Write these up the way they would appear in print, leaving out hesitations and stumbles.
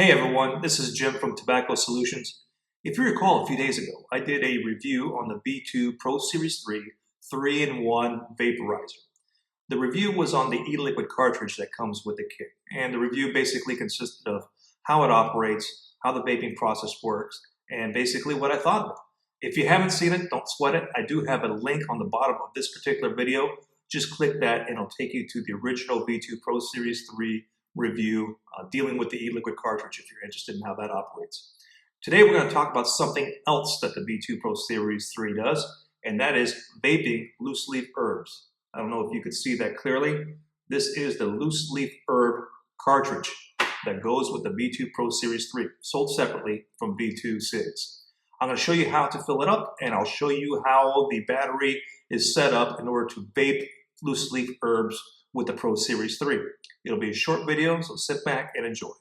Hey everyone, this is Jim from Tobacco Solutions. If you recall, a few days ago, I did a review on the V2 Pro Series 3 3-in-1 vaporizer. The review was on the e-liquid cartridge that comes with the kit, and the review basically consisted of how it operates, how the vaping process works, and basically what I thought of it. If you haven't seen it, don't sweat it. I do have a link on the bottom of this particular video. Just click that and it'll take you to the original V2 Pro Series 3 review dealing with the e-liquid cartridge if you're interested in how that operates. Today we're going to talk about something else that the V2 Pro Series 3 does, and that is vaping loose leaf herbs. I don't know if you could see that clearly. This is the loose leaf herb cartridge that goes with the V2 Pro Series 3, sold separately from V2 cigs. I'm going to show you how to fill it up, and I'll show you how the battery is set up in order to vape loose leaf herbs with the Pro Series 3. It'll be a short video, so sit back and enjoy.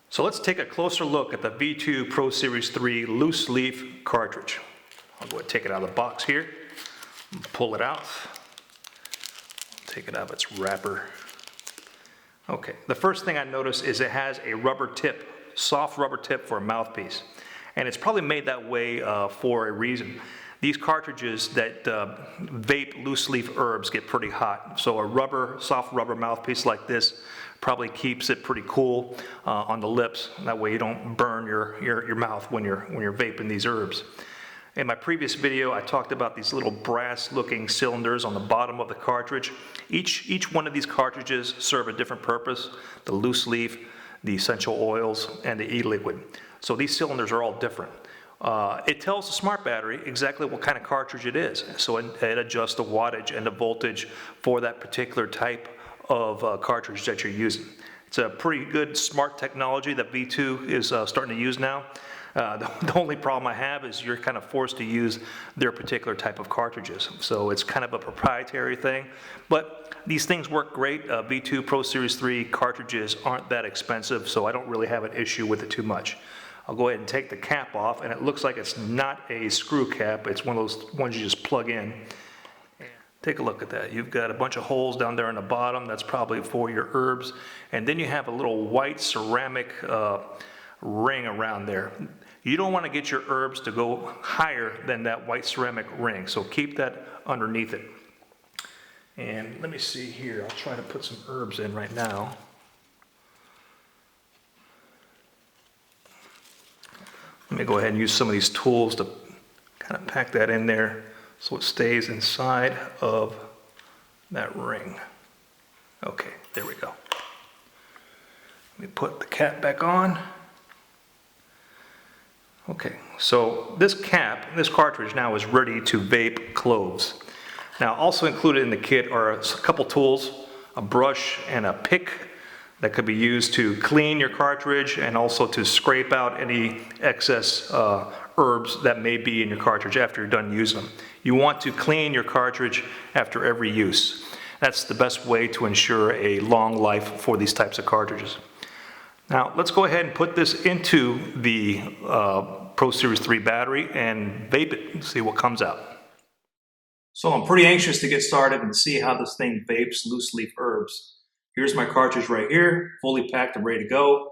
So let's take a closer look at the V2 Pro Series 3 loose leaf cartridge. I'll go ahead and take it out of the box here, pull it out, take it out of its wrapper. Okay, the first thing I notice is it has a rubber tip, soft rubber tip for a mouthpiece. And it's probably made that way for a reason. These cartridges that vape loose leaf herbs get pretty hot. So a soft rubber mouthpiece like this probably keeps it pretty cool on the lips. That way you don't burn your mouth when you're vaping these herbs. In my previous video, I talked about these little brass-looking cylinders on the bottom of the cartridge. Each one of these cartridges serve a different purpose: the loose leaf, the essential oils, and the e-liquid. So these cylinders are all different. It tells the smart battery exactly what kind of cartridge it is. So it adjusts the wattage and the voltage for that particular type of cartridge that you're using. It's a pretty good smart technology that V2 is starting to use now. The only problem I have is you're kind of forced to use their particular type of cartridges. So it's kind of a proprietary thing, but these things work great. V2 Pro Series 3 cartridges aren't that expensive, so I don't really have an issue with it too much. I'll go ahead and take the cap off, and it looks like it's not a screw cap. It's one of those ones you just plug in. Take a look at that. You've got a bunch of holes down there on the bottom. That's probably for your herbs. And then you have a little white ceramic ring around there. You don't want to get your herbs to go higher than that white ceramic ring, so keep that underneath it. And let me see here. I'll try to put some herbs in right now. Let me go ahead and use some of these tools to kind of pack that in there so it stays inside of that ring. Okay, there we go. Let me put the cap back on. Okay, so this cartridge now is ready to vape cloves. Now, also included in the kit are a couple tools, a brush and a pick that could be used to clean your cartridge and also to scrape out any excess herbs that may be in your cartridge after you're done using them. You want to clean your cartridge after every use. That's the best way to ensure a long life for these types of cartridges. Now, let's go ahead and put this into the Pro Series 3 battery and vape it and see what comes out. So I'm pretty anxious to get started and see how this thing vapes loose leaf herbs. Here's my cartridge right here, fully packed and ready to go.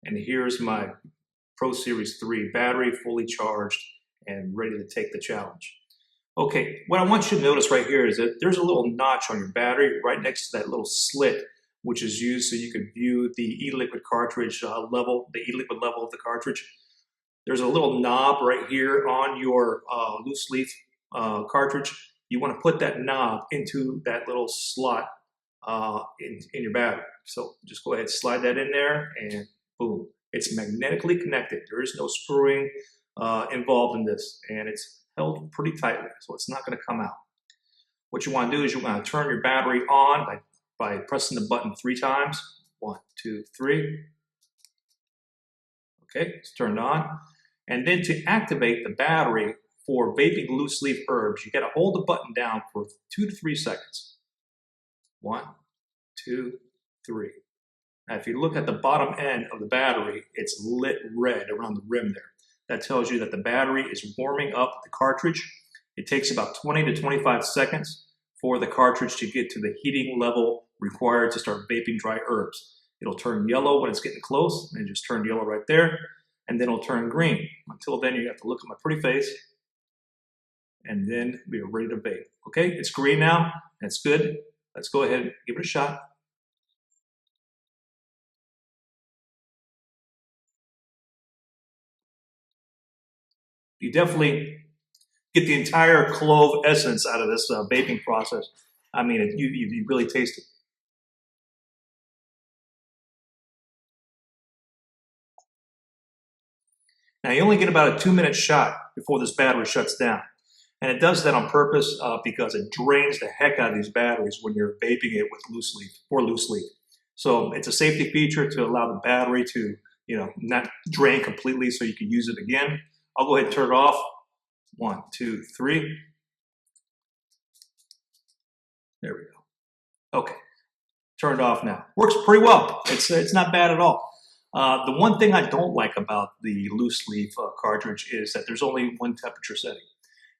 And here's my Pro Series 3 battery, fully charged and ready to take the challenge. Okay, what I want you to notice right here is that there's a little notch on your battery right next to that little slit, which is used so you can view the e-liquid cartridge level, the e-liquid level of the cartridge. There's a little knob right here on your loose leaf cartridge. You want to put that knob into that little slot in your battery. So just go ahead, slide that in there, and boom. It's magnetically connected. There is no screwing involved in this, and it's held pretty tightly, so it's not going to come out. What you want to do is you want to turn your battery on by pressing the button 3 times. 1, 2, 3. Okay, it's turned on. And then to activate the battery for vaping loose leaf herbs, you got to hold the button down for 2 to 3 seconds. 1, 2, 3. Now, if you look at the bottom end of the battery, it's lit red around the rim there. That tells you that the battery is warming up the cartridge. It takes about 20 to 25 seconds for the cartridge to get to the heating level required to start vaping dry herbs. It'll turn yellow when it's getting close, and it just turned yellow right there, and then it'll turn green. Until then, you have to look at my pretty face, and then we're ready to vape. Okay, it's green now, that's good. Let's go ahead and give it a shot. You definitely get the entire clove essence out of this vaping process. I mean, you really taste it. Now, you only get about a 2-minute shot before this battery shuts down. And it does that on purpose because it drains the heck out of these batteries when you're vaping it with loose leaf or loose leaf. So it's a safety feature to allow the battery to, not drain completely so you can use it again. I'll go ahead and turn it off. 1, 2, 3. There we go. Okay, turned off now. Works pretty well. It's not bad at all. The one thing I don't like about the loose leaf cartridge is that there's only one temperature setting.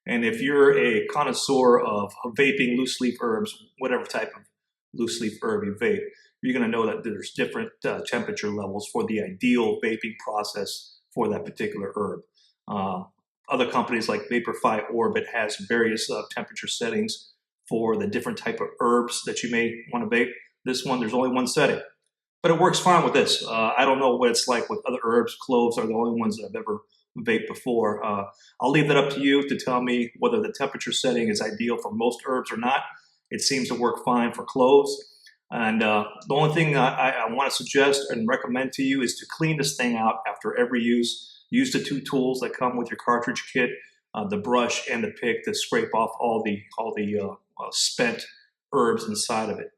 And if you're a connoisseur of vaping loose leaf herbs, whatever type of loose leaf herb you vape, you're going to know that there's different temperature levels for the ideal vaping process for that particular herb. Other companies like Vaporify Orbit has various temperature settings for the different type of herbs that you may want to vape. This one, there's only one setting. But it works fine with this. I don't know what it's like with other herbs. Cloves are the only ones that I've ever vaped before. I'll leave that up to you to tell me whether the temperature setting is ideal for most herbs or not. It seems to work fine for cloves. And the only thing I want to suggest and recommend to you is to clean this thing out after every use. Use the 2 tools that come with your cartridge kit, the brush and the pick, to scrape off all the spent herbs inside of it.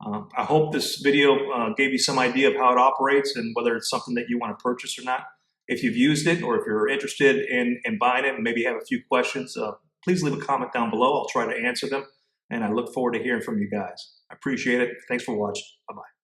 I hope this video gave you some idea of how it operates and whether it's something that you want to purchase or not. If you've used it or if you're interested in buying it and maybe have a few questions, please leave a comment down below. I'll try to answer them, and I look forward to hearing from you guys. I appreciate it. Thanks for watching. Bye-bye.